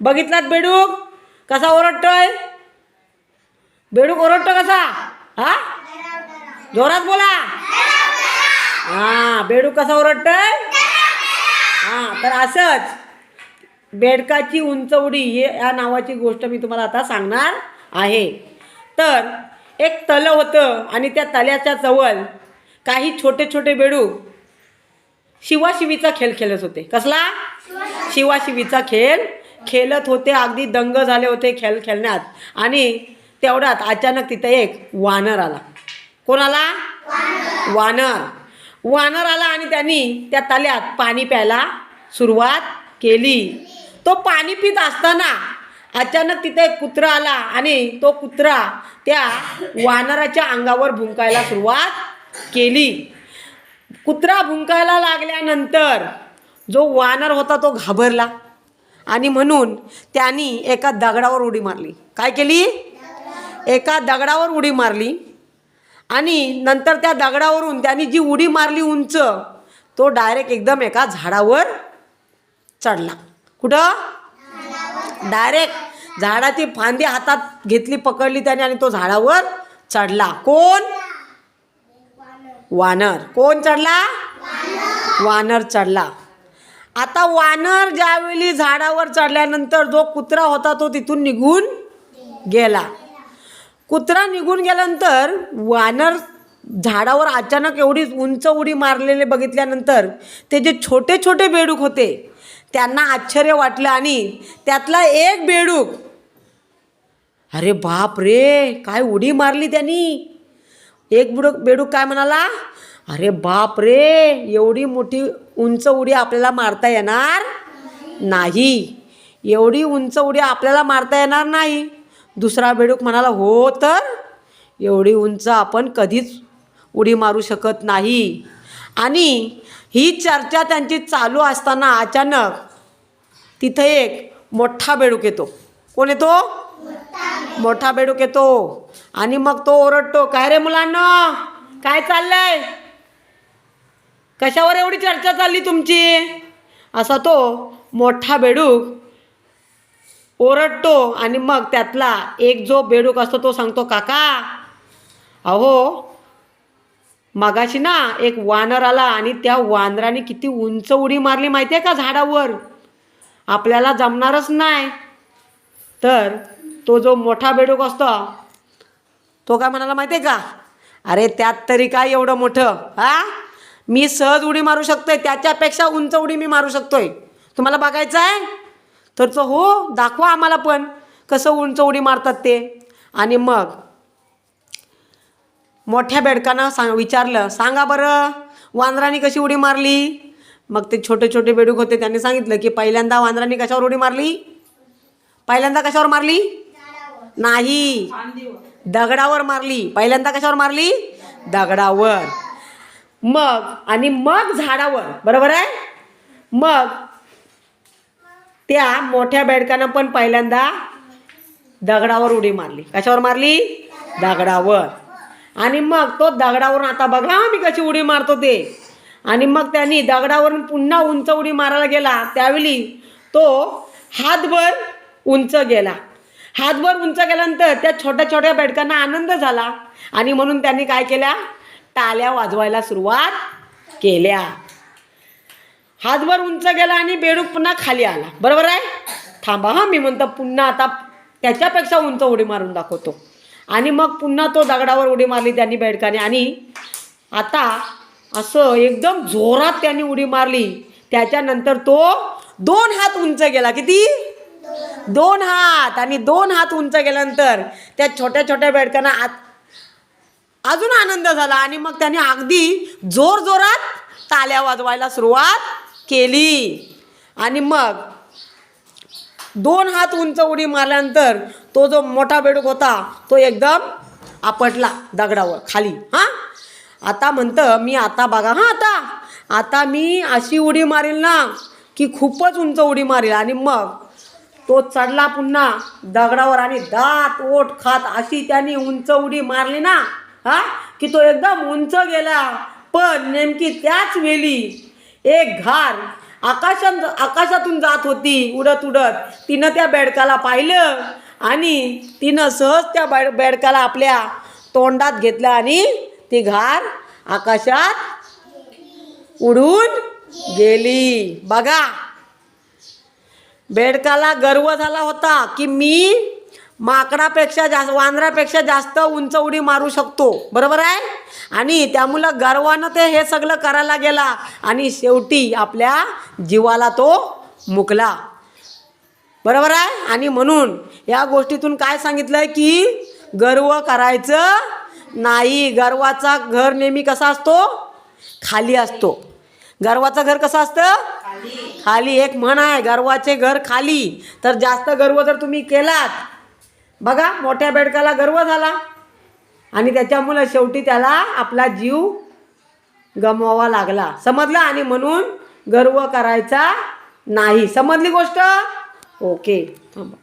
बघितलात बेडूक कसा ओरडतोय? बेडूक ओरडतो कसा? हा, जोरात बोला. हा, बेडूक कसा ओरडतोय? हा, तर असंच बेडकाची उंच उडी या नावाची गोष्ट मी तुम्हाला आता सांगणार आहे. तर एक तलं होतं आणि त्या तल्याच्या जवळ काही छोटे छोटे बेडूक शिवाशिवीचा खेळ खेळत होते. कसला? शिवाशिवीचा खेळ खेळत होते. अगदी दंग झाले होते खेळण्यात. आणि तेवढ्यात अचानक तिथे एक वानर आला. कोण आला? वानर आला आणि त्यांनी त्या तल्यात पाणी प्यायला सुरुवात केली. तो पाणी पित असताना अचानक तिथे एक कुत्रा आला आणि तो कुत्रा त्या वानराच्या अंगावर भुंकायला सुरुवात केली. कुत्रा भुंकायला लागल्यानंतर जो वानर होता तो घाबरला आणि म्हणून त्यांनी एका दगडावर उडी मारली. काय केली? एका दगडावर उडी मारली आणि नंतर त्या दगडावरून त्यांनी जी उडी मारली उंच, तो डायरेक्ट एकदम एका झाडावर चढला. कुठं? डायरेक्ट झाडाची फांदी हातात घेतली, पकडली त्याने आणि तो झाडावर चढला. कोण? वानर. कोण चढला? वानर चढला. आता वानर ज्यावेळी झाडावर चढल्यानंतर जो कुत्रा होता तो तिथून निघून गेला. कुत्रा निघून गेल्यानंतर वानर झाडावर अचानक एवढी उंच उडी मारलेले बघितल्यानंतर ते जे छोटे छोटे बेडूक होते त्यांना आश्चर्य वाटलं आणि त्यातला एक बेडूक, अरे बाप रे, काय उडी मारली त्यांनी. एक बेडूक काय म्हणाला? अरे बाप रे, एवढी मोठी उंच उडी आपल्याला मारता येणार नाही. एवढी उंच उडी आपल्याला मारता येणार नाही. दुसरा बेडूक म्हणाला, हो तर एवढी उंच आपण कधीच उडी मारू शकत नाही. आणि ही चर्चा त्यांची चालू असताना अचानक तिथे एक मोठा बेडूक येतो. कोण येतो? मोठा बेडूक येतो आणि मग तो ओरडतो, काय रे मुलांना, काय चाललंय? कशावर एवढी चर्चा चालली तुमची? असा तो मोठा बेडूक ओरडतो आणि मग त्यातला एक जो बेडूक असतो तो सांगतो, काका अहो मगाशी ना एक वानर आला आणि त्या वानराने किती उंच उडी मारली माहिती आहे का झाडावर, आपल्याला जमणारच नाही. तर तो जो मोठा बेडूक असतो तो काय म्हणाला माहिती आहे का? अरे त्यात तरी काय एवढं मोठं, हा, मी सहज उडी मारू शकतोय, त्याच्यापेक्षा उंच उडी मी मारू शकतोय. तुम्हाला बघायचं आहे? तर तो हो, दाखवा आम्हाला पण कसं उंच उडी मारतात ते. आणि मग मोठ्या बेडकानं विचारलं, सांगा बरं वानराने कशी उडी मारली? मग ते छोटे छोटे बेडूक होते त्यांनी सांगितलं की पहिल्यांदा वानराने कशावर उडी मारली? पहिल्यांदा कशावर मारली? नाही, दगडावर मारली. पहिल्यांदा कशावर मारली? दगडावर. मग झाडावर. बरोबर आहे? मग त्या मोठ्या बेडकानं पण पहिल्यांदा दगडावर उडी मारली. कशावर मारली? दगडावर. आणि मग तो दगडावरून, आता बघा मी कशी उडी मारतो ते. आणि मग त्यांनी दगडावरून पुन्हा उंच उडी मारायला गेला. त्यावेळी तो हातभर उंच गेला. हातभर उंच गेल्यानंतर त्या छोट्या छोट्या बेडकांना आनंद झाला आणि म्हणून त्यांनी काय केल्या? टाळ्या वाजवायला सुरुवात केल्या. हातभर उंच गेला आणि बेडूक पुन्हा खाली आला. बरोबर आहे? थांबा हा, मी म्हणतो पुन्हा आता त्याच्यापेक्षा उंच उडी मारून दाखवतो. आणि मग पुन्हा तो दगडावर उडी मारली त्यांनी बेडकाने आणि आता असं एकदम जोरात त्यांनी उडी मारली. त्याच्यानंतर तो 2 हात उंच गेला. किती? 2 हात. आणि 2 हात उंच गेल्यानंतर त्या छोट्या छोट्या बेडकांना अजून आनंद झाला आणि मग त्याने अगदी जोरजोरात टाळ्या वाजवायला सुरुवात केली. आणि मग 2 हात उंच उडी मारल्यानंतर तो जो मोठा बेडूक होता तो एकदम आपटला दगडावर खाली. हां, आता म्हणतं मी आता बघा, हां आता मी अशी उडी मारेल ना की खूपच उंच उडी मारेल. आणि मग तो चढला पुन्हा दगडावर आणि दात ओठ खात अशी त्याने उंच उडी मारली ना, हा, की तो एकदम उंच गेला. पण नेमकी त्याच वेळी एक घार आकाशातून जात होती उडत उडत. तिनं त्या बेडकाला पाहिलं आणि तिनं सहज त्या बेडकाला आपल्या तोंडात घेतलं आणि ती घार आकाशात उडून गेली. बघा, बेडकाला गर्व झाला होता की मी माकडापेक्षा जास्त, वानरापेक्षा जास्त उंच उडी मारू शकतो. बरोबर आहे. आणि त्यामुळं गर्वानं ते हे सगळं करायला गेला आणि शेवटी आपल्या जीवाला तो मुकला. बरोबर आहे. आणि म्हणून या गोष्टीतून काय सांगितलंय की गर्व करायचं नाही. गर्वाचा घर नेहमी कसा असतो? खाली असतो. गर्वाचं घर कसं असतं? खाली. एक म्हण आहे, गर्वाचे घर खाली. तर जास्त गर्व जर तुम्ही केलात, बघा मोठ्या बेडकाला गर्व झाला आणि त्याच्यामुळे शेवटी त्याला आपला जीव गमवावा लागला. समजलं. आणि म्हणून गर्व करायचा नाही. समजली गोष्ट? ओके, थांबा.